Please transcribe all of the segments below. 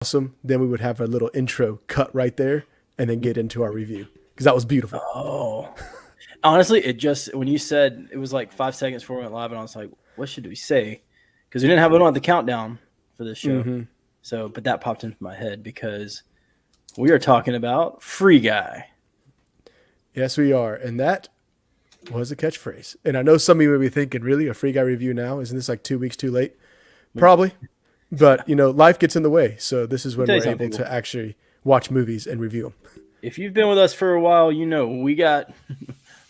awesome, then we would have a little intro cut right there and then get into our review because that was beautiful. Oh, honestly, it just when you said it was like 5 seconds before we went live, and I was like, "What should we say?" Because we didn't have it on the countdown for this show. Mm-hmm. So, but that popped into my head because we are talking about Free Guy. Yes, we are. And that was a catchphrase. And I know some of you may be thinking, really, a Free Guy review now? Isn't this like 2 weeks too late? Probably. But, life gets in the way. So this is when we're able to actually watch movies and review them. If you've been with us for a while, we got,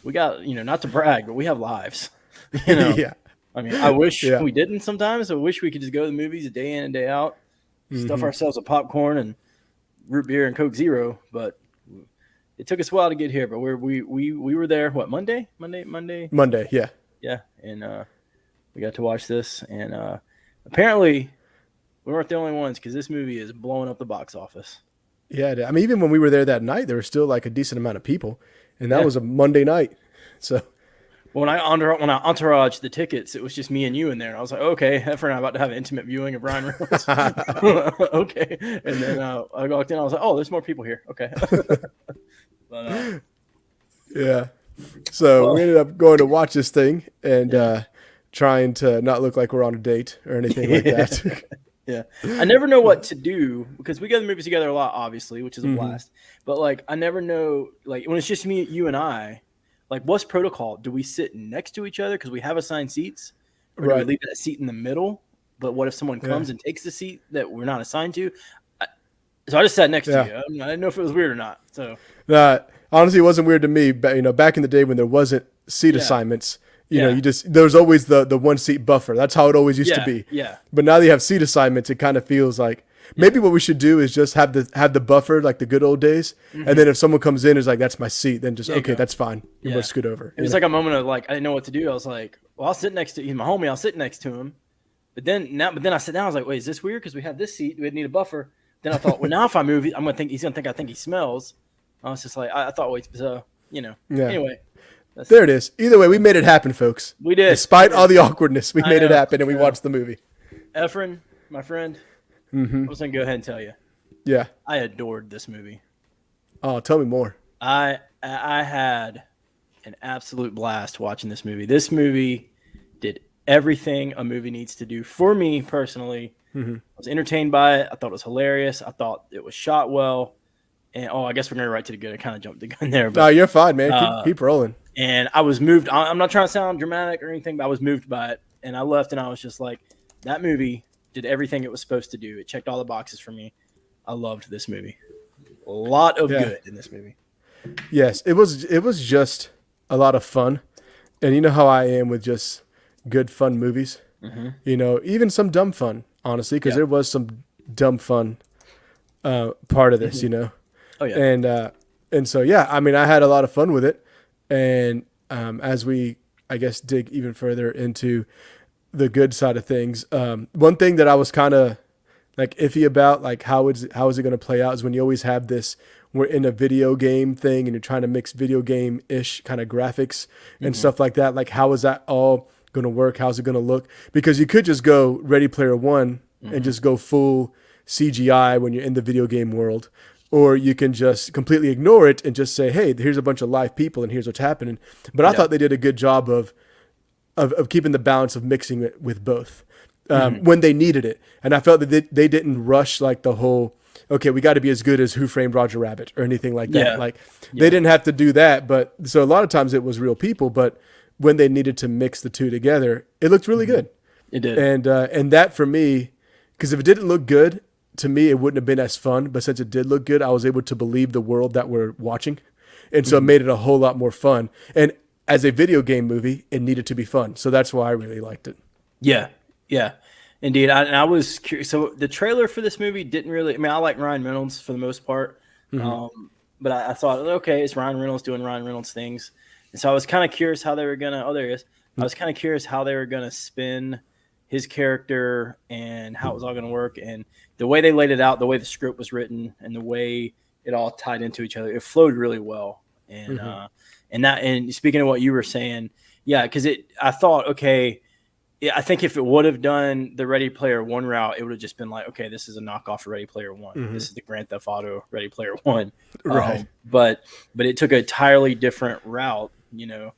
not to brag, but we have lives. Yeah. I mean, I wish we didn't sometimes. I wish we could just go to the movies day in and day out, stuff ourselves with popcorn and root beer and Coke Zero. But it took us a while to get here. But we were there, what, Monday? Monday, yeah. Yeah, and we got to watch this. And apparently we weren't the only ones because this movie is blowing up the box office. Yeah, I mean, even when we were there that night, there was still like a decent amount of people. And that was a Monday night. So when I entourage the tickets, it was just me and you in there. And I was like, okay, Efren and I about to have an intimate viewing of Ryan Reynolds. Okay. And then I walked in. I was like, oh, there's more people here. Okay. But, yeah. So we ended up going to watch this thing and trying to not look like we're on a date or anything like that. Yeah. I never know what to do because we go to the movies together a lot, obviously, which is a blast. But, like, I never know, like, when it's just me, you and I, like, what's protocol? Do we sit next to each other because we have assigned seats? Or do we leave that seat in the middle? But what if someone comes and takes the seat that we're not assigned to? So I just sat next to you. I didn't know if it was weird or not. So honestly, it wasn't weird to me. But, back in the day when there wasn't seat assignments, you just there was always the one seat buffer. That's how it always used to be. Yeah. But now that you have seat assignments, it kind of feels like maybe what we should do is just have the buffer like the good old days, and then if someone comes in and is like, "That's my seat," then just that's fine. You must scoot over. It was like a moment of like I didn't know what to do. I was like, "Well, I'll sit next to he's my homie. I'll sit next to him." But then I sat down. I was like, "Wait, is this weird? Because we have this seat. We need a buffer." Then I thought, well, now if I move, I'm gonna think I think he smells. I was just like, I thought, wait, so Anyway. There it is. Either way, we made it happen, folks. We did. Despite all the awkwardness, we made it happen, and we watched the movie. Efren, my friend, I was going to go ahead and tell you. Yeah. I adored this movie. Oh, tell me more. I had an absolute blast watching this movie. This movie did everything a movie needs to do for me personally. I was entertained by it. I thought it was hilarious. I thought it was shot well. And I guess we're going to right to the good. I kind of jumped the gun there. But, no, you're fine, man. Keep rolling. And I was moved. I'm not trying to sound dramatic or anything, but I was moved by it. And I left and I was just like, that movie did everything it was supposed to do. It checked all the boxes for me. I loved this movie. A lot of good in this movie. Yes, it was just a lot of fun. And you know how I am with just good, fun movies. Even some dumb fun, honestly, because there was some dumb fun part of this, Oh, yeah. And so, I mean, I had a lot of fun with it. And as we, I guess, dig even further into the good side of things, one thing that I was kind of like iffy about, like how is it going to play out, is when you always have this, we're in a video game thing and you're trying to mix video game-ish kind of graphics and stuff like that. Like, how is that all going to work? How's it going to look? Because you could just go Ready Player One and just go full CGI when you're in the video game world. Or you can just completely ignore it and just say, hey, here's a bunch of live people and here's what's happening. But I thought they did a good job of keeping the balance of mixing it with both when they needed it. And I felt that they didn't rush like the whole, okay, we got to be as good as Who Framed Roger Rabbit or anything like that. Like they didn't have to do that. But so a lot of times it was real people. But when they needed to mix the two together, it looked really good. It did. And that for me, because if it didn't look good, to me, it wouldn't have been as fun, but since it did look good, I was able to believe the world that we're watching. And so it made it a whole lot more fun. And as a video game movie, it needed to be fun. So that's why I really liked it. Yeah, indeed. I was curious. So the trailer for this movie didn't really, I mean, I like Ryan Reynolds for the most part. But I thought, okay, it's Ryan Reynolds doing Ryan Reynolds things. And so I was kind of curious how they were going to, there he is. I was kind of curious how they were going to spin his character and how it was all going to work. And the way they laid it out, the way the script was written, and the way it all tied into each other, it flowed really well. And and speaking of what you were saying, because I thought, okay, yeah, I think if it would have done the Ready Player One route, it would have just been like, okay, this is a knockoff of Ready Player One. Mm-hmm. This is the Grand Theft Auto Ready Player One. Right. But it took a entirely different route, you know.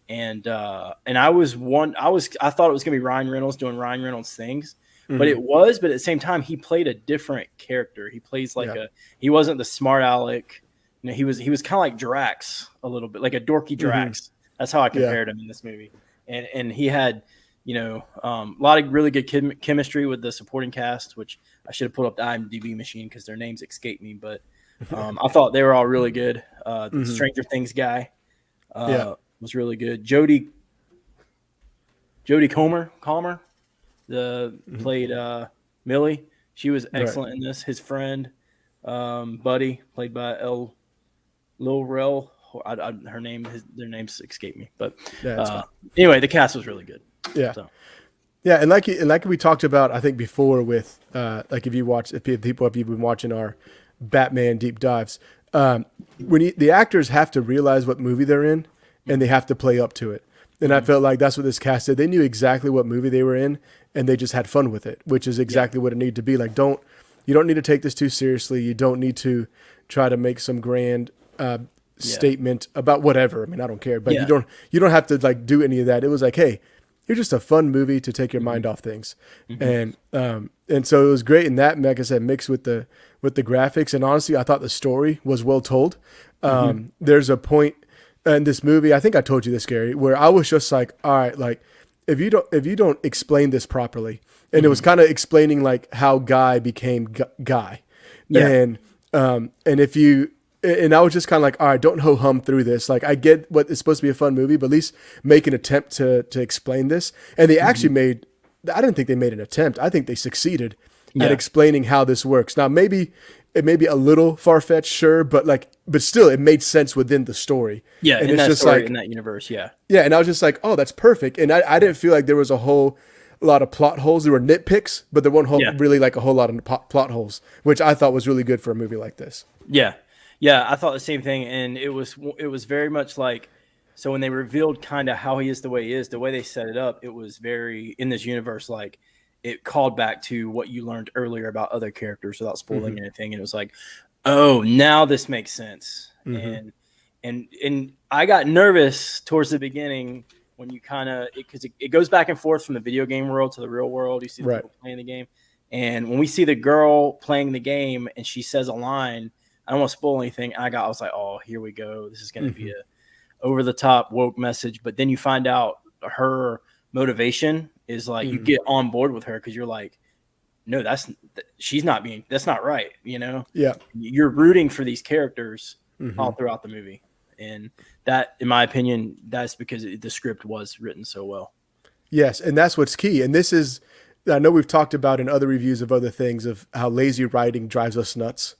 And I thought it was gonna be Ryan Reynolds doing Ryan Reynolds things, but Mm-hmm. but at the same time he played a different character. He plays like Yeah. he wasn't the smart aleck. You know, he was kind of like Drax a little bit, like a dorky Mm-hmm. Drax. That's how I Yeah. compared him in this movie. And he had, a lot of really good chemistry with the supporting cast, which I should have pulled up the IMDb machine because their names escape me. But I thought they were all really good. The Mm-hmm. Stranger Things guy Yeah. was really good. Jodie Comer, the Mm-hmm. played Millie. She was Right. excellent in this. His friend, Buddy, played by Lil Rel. Their names escape me, but Yeah. That's fine. anyway, the cast was really good. Yeah. So Yeah, and like we talked about, I think before with like if you've been watching our Batman deep dives, the actors have to realize what movie they're in, and they have to play up to it. And I felt like that's what this cast did. They knew exactly what movie they were in, and they just had fun with it, which is exactly what it needed to be. Like, you don't need to take this too seriously. You don't need to try to make some grand statement about whatever. I mean, I don't care, but Yeah. you don't have to like do any of that. It was like, hey, you're just a fun movie to take your mind off things, and so it was great in that. Like I said, mixed with the graphics, and honestly, I thought the story was well told. There's a point in this movie, I think I told you this, Gary, where I was just like, all right, like if you don't explain this properly, and it was kind of explaining like how Guy became Guy, Yeah. and if you. And I was just kind of like, all right, don't ho-hum through this. Like, I get what it's supposed to be a fun movie, but at least make an attempt to explain this. And they actually I didn't think they made an attempt. I think they succeeded at explaining how this works. Now, maybe it may be a little far-fetched, sure, but still, it made sense within the story. Yeah, and in it's that just story, like, in that universe, yeah. yeah, and I was just like, oh, that's perfect. And I didn't feel like there was a lot of plot holes. There were nitpicks, but there weren't really like a whole lot of plot holes, which I thought was really good for a movie like this. Yeah. Yeah, I thought the same thing, and it was very much like, so when they revealed kind of how he is the way he is, the way they set it up, it was very in this universe, like it called back to what you learned earlier about other characters without spoiling anything, and it was like, oh, now this makes sense. And I got nervous towards the beginning when you kind of because it goes back and forth from the video game world to the real world. You see the people playing the game, and when we see the girl playing the game and she says a line. I don't want to spoil anything. I was like, oh, here we go. This is going to be a over the top woke message. But then you find out her motivation is like you get on board with her because you're like, no, that's not right. You know, you're rooting for these characters all throughout the movie, and that, in my opinion, that's because the script was written so well. Yes, and that's what's key. And this is, I know we've talked about in other reviews of other things of how lazy writing drives us nuts.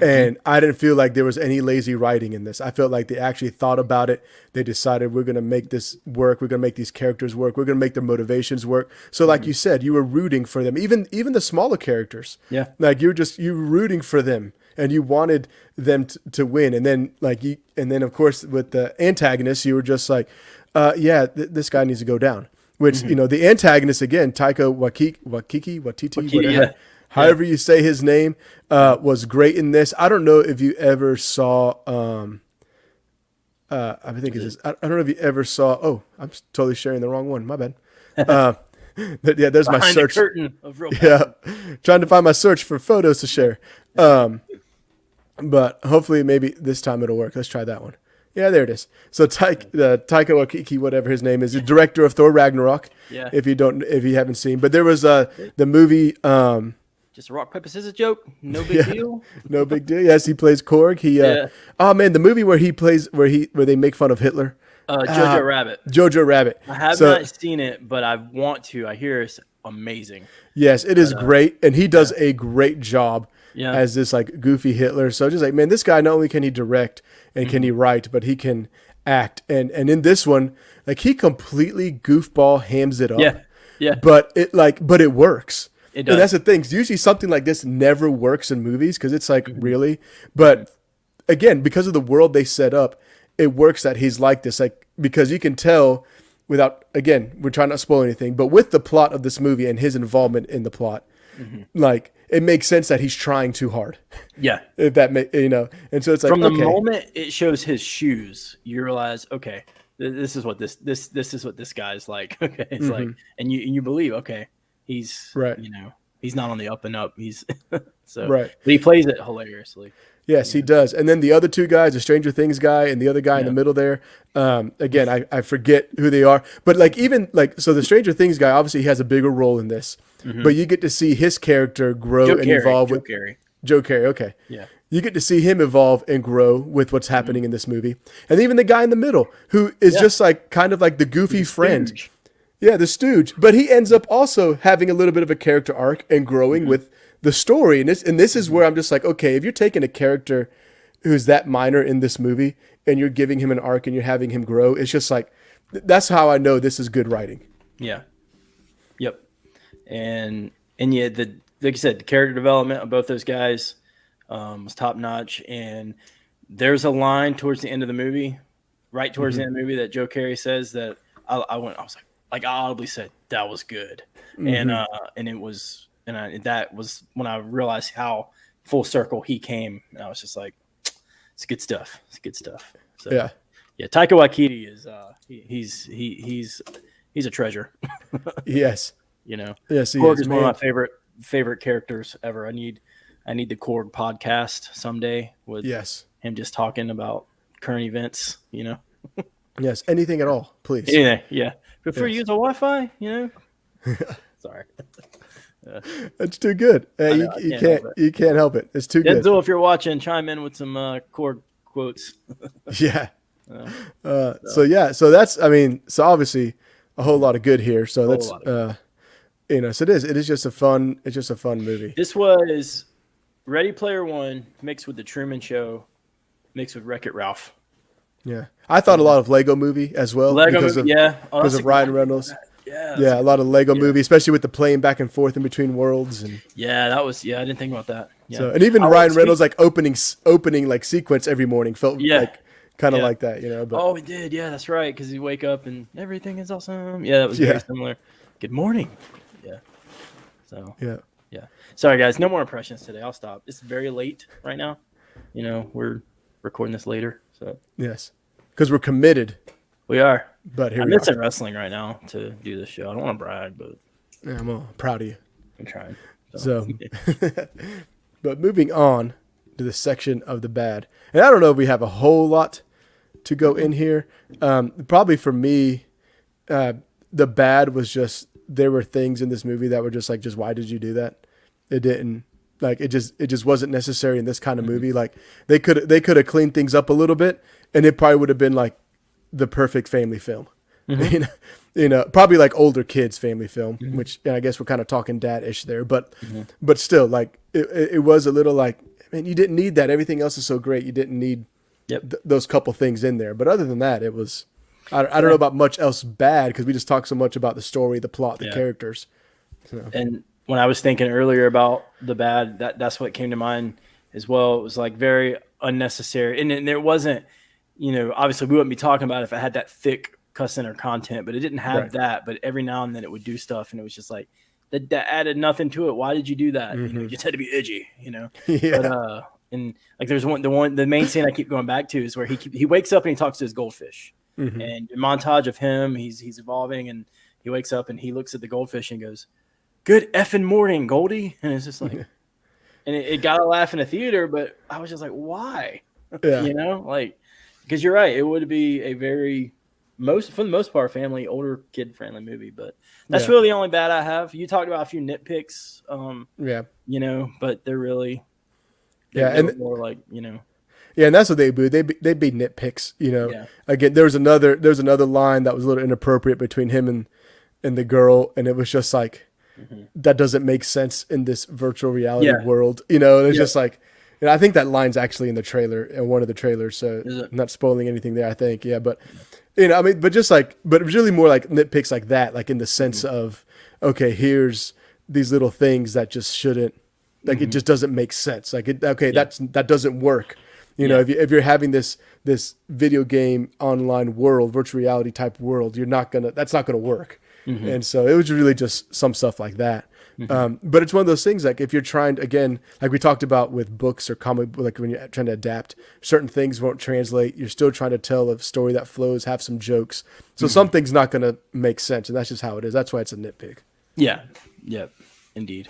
And I didn't feel like there was any lazy writing in this. I felt like they actually thought about it. They decided we're going to make this work. We're going to make these characters work. We're going to make their motivations work. So like you said, you were rooting for them, even the smaller characters. Yeah. Like you were rooting for them and you wanted them to win. And then of course with the antagonists, you were just like, this guy needs to go down, which, the antagonist again, Taika Waititi, whatever. Yeah. However you say his name, was great in this. I don't know if you ever saw. I think it's. I don't know if you ever saw. Oh, I'm totally sharing the wrong one. My bad. But yeah, there's Behind my search. the curtain of real Trying to find my search for photos to share. But hopefully, maybe this time it'll work. Let's try that one. Yeah, there it is. So Taika Waititi, whatever his name is, the director of Thor Ragnarok. Yeah. If you haven't seen, but there was the movie. Just a rock paper scissors joke. No big deal. No big deal. Yes, he plays Korg. Oh man, the movie where they make fun of Hitler. Jojo Rabbit. Jojo Rabbit. I have not seen it, but I want to. I hear it's amazing. Yes, it is great, and he does a great job as this like goofy Hitler. So just like, man, this guy, not only can he direct and can he write, but he can act. And in this one, like he completely goofball hams it up. Yeah. But it works. It does. And that's the thing. Usually something like this never works in movies because it's like, really? But again, because of the world they set up, it works that he's like this. Like, because you can tell without, again, we're trying not to spoil anything, but with the plot of this movie and his involvement in the plot, like it makes sense that he's trying too hard. Yeah. If that and so it's like, From the okay, moment it shows his shoes, you realize, okay, this is what this is what this guy's like. Okay, it's like, and you believe, okay, he's Right. He's not on the up and up. He's so Right. but he plays it hilariously. Yes, he does. And then the other two guys, the Stranger Things guy and the other guy in the middle there, again, I forget who they are. But like even like so the Stranger Things guy, obviously he has a bigger role in this. But you get to see his character grow and evolve with Joe Carey. Okay. Yeah. You get to see him evolve and grow with what's happening in this movie. And even the guy in the middle who is just like kind of like the goofy friend. Stooge. Yeah, the stooge. But he ends up also having a little bit of a character arc and growing with the story. And this is where I'm just like, okay, if you're taking a character who's that minor in this movie and you're giving him an arc and you're having him grow, it's just like, that's how I know this is good writing. Yeah. Yep. And yeah, like you said, the character development of both those guys was top notch. And there's a line towards the end of the movie, right towards the end of the movie, that Joe Carey says that I was like, I audibly said that was good, and it was, that was when I realized how full circle he came. And I was just like, it's good stuff. It's good stuff. So, yeah. Taika Waititi is he's a treasure. Yes. Yes, Korg is one of my favorite characters ever. I need the Korg podcast someday with him just talking about current events. Yes, anything at all, please. Yeah. Before you use a Wi-Fi, Sorry. That's too good. You can't help it. It's too good. Denzel, if you're watching, chime in with some Korg quotes. Yeah. So that's, so obviously a whole lot of good here. So that's, so it is just a fun movie. This was Ready Player One mixed with The Truman Show, mixed with Wreck-It Ralph. Yeah. I thought a lot of Lego Movie as well. Because of Ryan Reynolds. Yeah, a lot of Lego Movie, especially with the playing back and forth in between worlds. And I didn't think about that. Yeah. So, and even Ryan Reynolds like opening like sequence every morning felt like kind of like that, But, oh, he did. Yeah, that's right. Because you wake up and everything is awesome. Yeah, that was very similar. Good morning. Yeah. So yeah. Sorry guys, no more impressions today. I'll stop. It's very late right now. We're recording this later. So yes, because we're committed. We are. But here I'm missing wrestling right now to do this show. I don't want to brag, but I'm all proud of you. I'm trying. So but moving on to the section of the bad, and I don't know if we have a whole lot to go in here. Probably for me, the bad was just there were things in this movie that were just why did you do that? It didn't. It just wasn't necessary in this kind of movie. Like they could have cleaned things up a little bit, and it probably would have been like the perfect family film. Probably like older kids family film, which I guess we're kind of talking dad-ish there, but still, like it was a little like, man, you didn't need that. Everything else is so great. You didn't need those couple things in there. But other than that, it was. I don't know about much else bad because we just talked so much about the story, the plot, the characters. So. And when I was thinking earlier about the bad, that's what came to mind as well. It was like very unnecessary. And there wasn't, obviously we wouldn't be talking about it if it had that thick cussing or content, but it didn't have that. But every now and then it would do stuff. And it was just like, that added nothing to it. Why did you do that? You just had to be edgy, Yeah. But, and like there's the main scene I keep going back to is where he wakes up and he talks to his goldfish. And a montage of him, he's evolving and he wakes up and he looks at the goldfish and goes, "Good effing morning, Goldie." And it's just like, and it got a laugh in the theater, but I was just like, why? Yeah. Because you're right. It would be a for the most part, family, older kid friendly movie, but that's really the only bad I have. You talked about a few nitpicks, but they're really, and more like, Yeah, and that's what they'd be. They'd be nitpicks, Again, there was another line that was a little inappropriate between him and the girl, and it was just like, that doesn't make sense in this virtual reality world, And it's just like, I think that line's actually in the trailer, in one of the trailers, so I'm not spoiling anything there, I think. Yeah, but but it was really more like nitpicks like that, like in the sense of, okay, here's these little things that just shouldn't, it just doesn't make sense. That doesn't work. You know, if you're having this video game online world, virtual reality type world, that's not gonna work. And so it was really just some stuff like that. But it's one of those things, like if you're trying to, again, like we talked about with books or comic, like when you're trying to adapt, certain things won't translate. You're still trying to tell a story that flows, have some jokes. So something's not going to make sense, and that's just how it is. That's why it's a nitpick. Yeah. Yep. Indeed.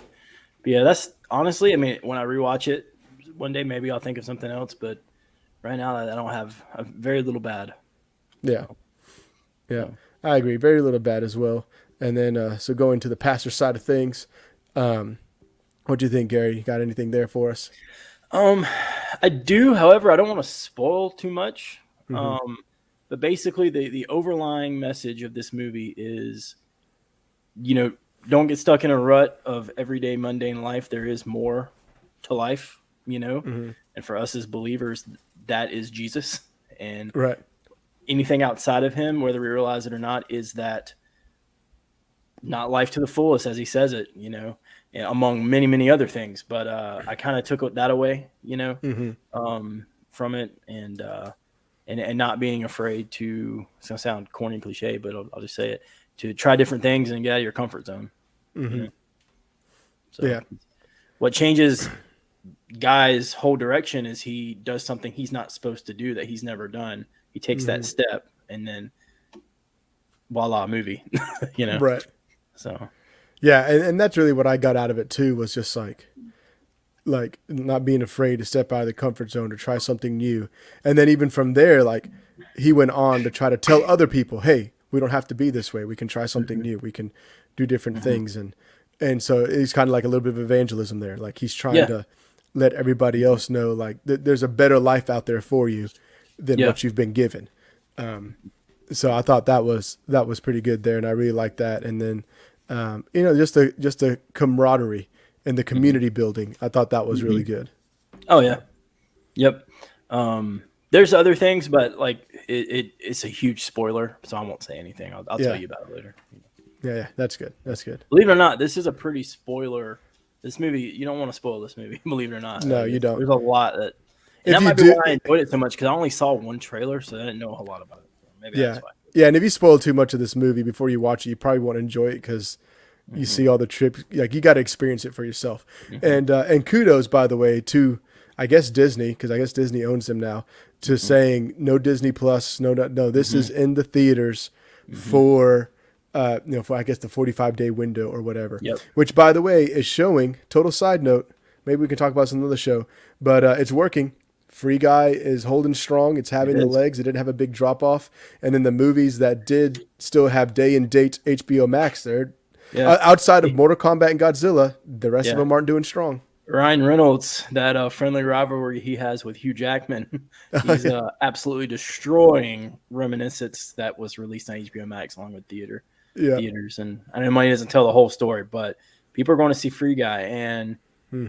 But yeah, that's honestly, I mean, when I rewatch it one day, maybe I'll think of something else. But right now, I don't have very little bad. Yeah. Yeah. I agree. Very little bad as well. And then, so going to the pastor side of things, what do you think, Gary? You got anything there for us? I do. However, I don't want to spoil too much. But basically, the overlying message of this movie is, don't get stuck in a rut of everyday mundane life. There is more to life, and for us as believers, that is Jesus. And Right. anything outside of him, whether we realize it or not, is that not life to the fullest, as he says it, among many, many other things. But I kind of took that away, from it, and not being afraid to, it's going to sound corny and cliche, but I'll just say it, to try different things and get out of your comfort zone. So what changes Guy's whole direction is he does something he's not supposed to do, that he's never done. He takes that step, and then voila, movie, Right. So, yeah. And that's really what I got out of it too, was just like not being afraid to step out of the comfort zone, to try something new. And then even from there, like he went on to try to tell other people, hey, we don't have to be this way. We can try something new. We can do different things. And so it's kind of like a little bit of evangelism there. Like he's trying to let everybody else know, like there's a better life out there for you than what you've been given. So I thought that was pretty good there, and I really liked that. And then, just the camaraderie and the community building, I thought that was really good. Oh yeah, yep. There's other things, but like it's a huge spoiler, so I won't say anything. I'll tell you about it later. Yeah, that's good. That's good. Believe it or not, this is a pretty spoiler. This movie, you don't want to spoil this movie. Believe it or not. No, you don't. There's a lot that. And that might be why I enjoyed it so much, because I only saw one trailer, so I didn't know a whole lot about it. Maybe that's why. Yeah, and if you spoil too much of this movie before you watch it, you probably won't enjoy it, because you see all the trips. Like, you got to experience it for yourself. And kudos, by the way, to I guess Disney, because I guess Disney owns them now, to saying no Disney Plus, no. This is in the theaters for for I guess the 45-day window or whatever. Yep. Which, by the way, is showing. Total side note. Maybe we can talk about this on another show, but it's working. Free Guy is holding strong. It's having the legs. It didn't have a big drop off. And then the movies that did still have day and date HBO Max, they're outside of Mortal Kombat and Godzilla, the rest of them aren't doing strong. Ryan Reynolds, that friendly rivalry he has with Hugh Jackman, he's absolutely destroying Reminiscence, that was released on HBO Max along with theaters. And I know money doesn't tell the whole story, but people are going to see Free Guy. And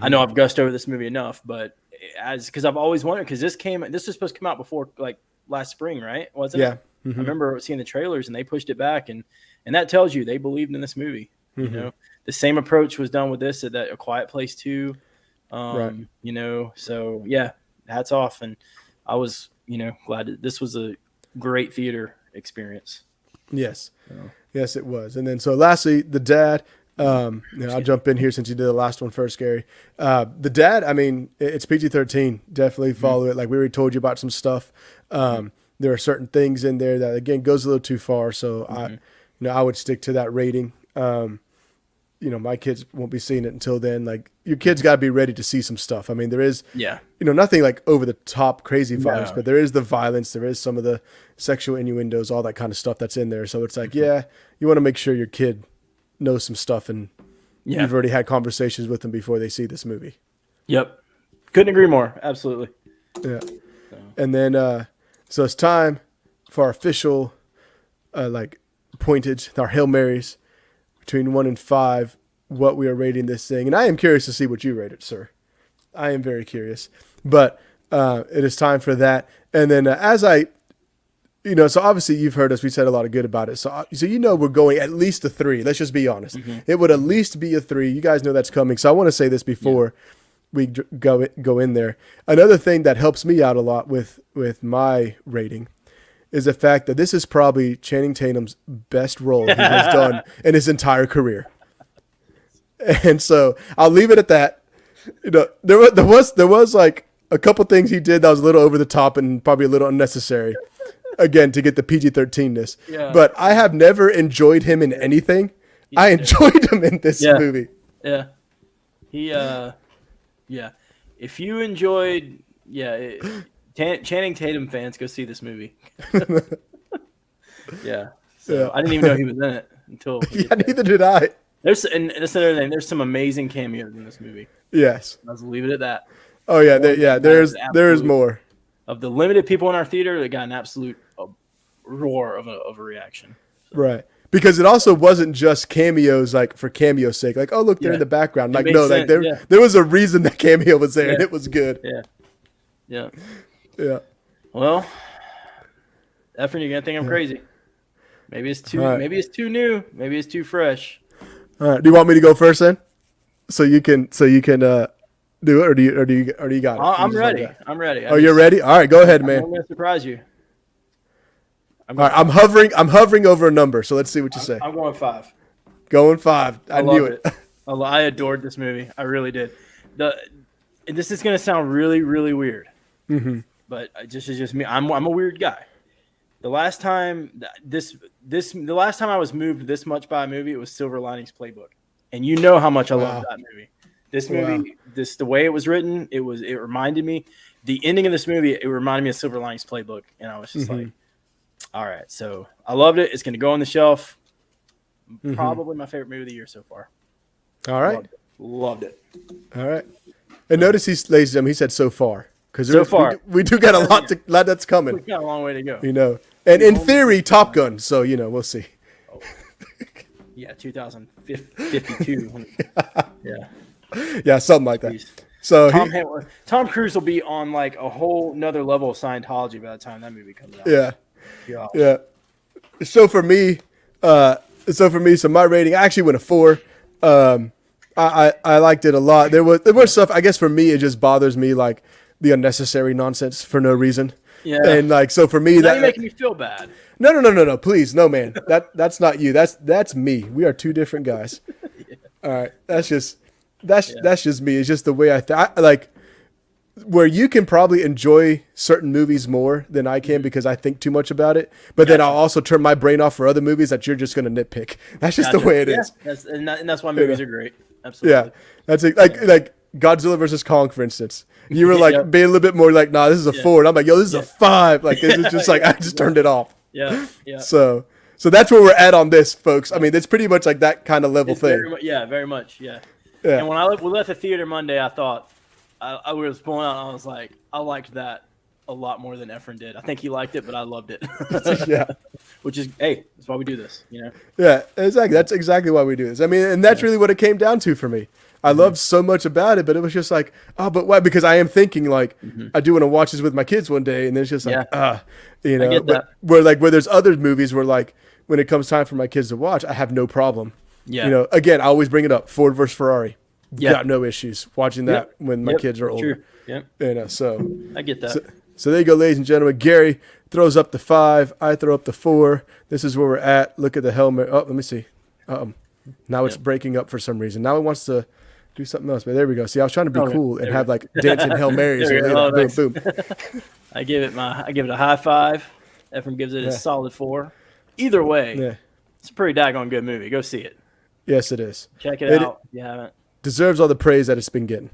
I know I've gushed over this movie enough, but because I've always wondered, because this was supposed to come out before, like, last spring, right? Wasn't it? I remember seeing the trailers, and they pushed it back, and that tells you they believed in this movie. The same approach was done with this at A Quiet Place 2. So yeah, hats off. And I was, glad that this was a great theater experience. Yes. Yes, it was. And then, so lastly, the dad, I'll jump in here since you did the last one first, Gary. The dad, I mean, it's PG-13. Definitely follow it. Like we already told you about some stuff. There are certain things in there that, again, goes a little too far. So I would stick to that rating. My kids won't be seeing it until then. Like, your kids got to be ready to see some stuff. I mean, there is, nothing like over the top crazy violence, but there is the violence. There is some of the sexual innuendos, all that kind of stuff that's in there. So it's like, you want to make sure your kid knows some stuff, and you've already had conversations with them before they see this movie. Yep. Couldn't agree more. Absolutely. Yeah. So. And then, so it's time for our official, pointage, our Hail Marys between 1 and 5, what we are rating this thing. And I am curious to see what you rate it, sir. I am very curious, but it is time for that. And then so obviously you've heard us, we said a lot of good about it. So we're going at least a 3. Let's just be honest. It would at least be a 3. You guys know that's coming. So I want to say this before go in there. Another thing that helps me out a lot with my rating is the fact that this is probably Channing Tatum's best role he has done in his entire career. And so I'll leave it at that. You know, there was like a couple things he did that was a little over the top and probably a little unnecessary. Again, to get the PG-13ness. Yeah. But I have never enjoyed him in anything. I enjoyed him in this movie. Yeah. If you enjoyed, Channing Tatum fans, go see this movie. Yeah. So I didn't even know he was in it until. Neither did I. And that's another thing. There's some amazing cameos in this movie. Yes. I'll just leave it at that. Oh yeah, there's more. Of the limited people in our theater, they got an absolute roar of a reaction. So. Right. Because it also wasn't just cameos like for cameo's sake. Like, oh look, they're in the background. Like no, sense. Like there was a reason that cameo was there and it was good. Yeah. Well, Efren, you're gonna think I'm crazy. Maybe it's too new. Maybe it's too fresh. All right. Do you want me to go first then? So you can do it, or do you got it? I'm ready. I'm ready. You're ready? All right, go ahead, man. I'm going to surprise you. All right, I'm hovering over a number, so let's see what you say. I'm going 5. Going 5. I knew it. I adored this movie. I really did. This is going to sound really, really weird, but it's just me. I'm a weird guy. The last time the last time I was moved this much by a movie, it was Silver Linings Playbook, and you know how much I love that movie. This movie, the way it was written, it reminded me. The ending of this movie, it reminded me of Silver Linings Playbook, and I was just like, all right. So I loved it. It's going to go on the shelf. Probably my favorite movie of the year so far. All right, loved it. All right, and notice he said so far because we do got a lot that's coming. We got a long way to go. You know, and in theory, Top Gun. So we'll see. Oh. Yeah, 2052. Yeah. Yeah, something like that. So Tom Cruise will be on like a whole nother level of Scientology by the time that movie comes out. Yeah. So for me, so my rating, I actually went a 4. I liked it a lot. There was stuff. I guess for me, it just bothers me like the unnecessary nonsense for no reason. Yeah. And like so for me, you're making me feel bad. No. Please, no, man. That's not you. That's me. We are two different guys. All right. That's just me. It's just the way I like where you can probably enjoy certain movies more than I can because I think too much about it. But then I'll also turn my brain off for other movies that you're just going to nitpick. That's just the way it is. That's why movies are great. Absolutely. Yeah. That's it. Like Godzilla versus Kong, for instance. You were like being a little bit more like, nah, this is a 4. And I'm like, yo, this is a 5. Like this is just like I just turned it off. Yeah. So that's where we're at on this, folks. I mean, it's pretty much like that kind of level thing. Very much. Yeah. And when we left the theater Monday, I thought I was pulling out. I was like, I liked that a lot more than Efren did. I think he liked it, but I loved it. Yeah. Which is, hey, that's why we do this, Yeah, exactly. That's exactly why we do this. I mean, and that's really what it came down to for me. I loved so much about it, but it was just like, oh, but why? Because I am thinking like, I do want to watch this with my kids one day, and then it's just like, I get that. Where there's other movies where like when it comes time for my kids to watch, I have no problem. Yeah. Again, I always bring it up. Ford versus Ferrari. Yeah. Got no issues watching that when my kids are older. True. Yep. So I get that. So there you go, ladies and gentlemen. Gary throws up the 5. I throw up the 4. This is where we're at. Look at the helmet. Oh, let me see. Now it's breaking up for some reason. Now it wants to do something else. But there we go. See, I was trying to be cool and have like dancing Hail Marys. Boom. I give it a high 5. Efren gives it a solid 4. Either way, it's a pretty daggone good movie. Go see it. Yes, it is. Check it out if you haven't. Deserves all the praise that it's been getting.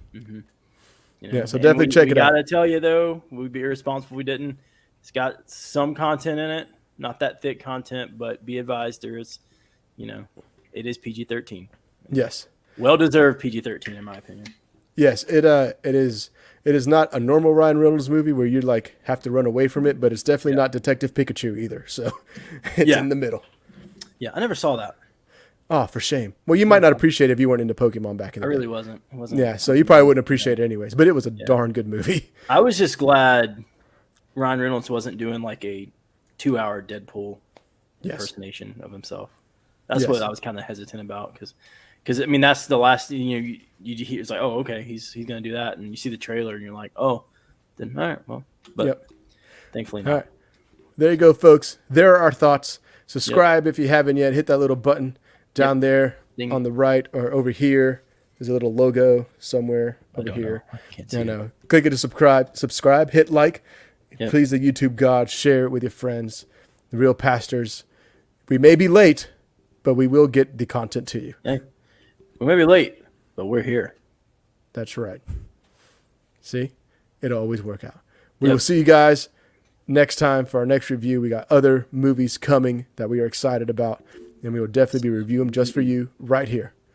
So definitely check it out. We got to tell you, though, we'd be irresponsible if we didn't. It's got some content in it. Not that thick content, but be advised there is, it is PG-13. Yes. Well-deserved PG-13, in my opinion. Yes, it is. It is not a normal Ryan Reynolds movie where you like have to run away from it, but it's definitely not Detective Pikachu either. So it's in the middle. Yeah, I never saw that. Oh, for shame. Well, you might not appreciate it if you weren't into Pokemon back in the day. I really wasn't. Yeah, so you probably wouldn't appreciate it anyways, but it was a darn good movie. I was just glad Ryan Reynolds wasn't doing like a 2-hour Deadpool impersonation of himself. That's what I was kind of hesitant about because, because I mean that's the last you hear. It's like, oh, okay, he's gonna do that, and you see the trailer and you're like, oh, then all right, well, but Yep. thankfully All not. right. There you go, folks. There are our thoughts. Subscribe Yep. if you haven't yet. Hit that little button down there Ding. on the right or over here. There's a little logo somewhere I over don't here. know. I can't see it. No. Click it to subscribe. Hit like. Yep. Please the YouTube God. Share it with your friends. The real pastors. We may be late, but we will get the content to you. Hey, we may be late, but we're here. That's right. See? It'll always work out. We Yep. will see you guys next time for our next review. We got other movies coming that we are excited about, and we will definitely be reviewing them just for you right here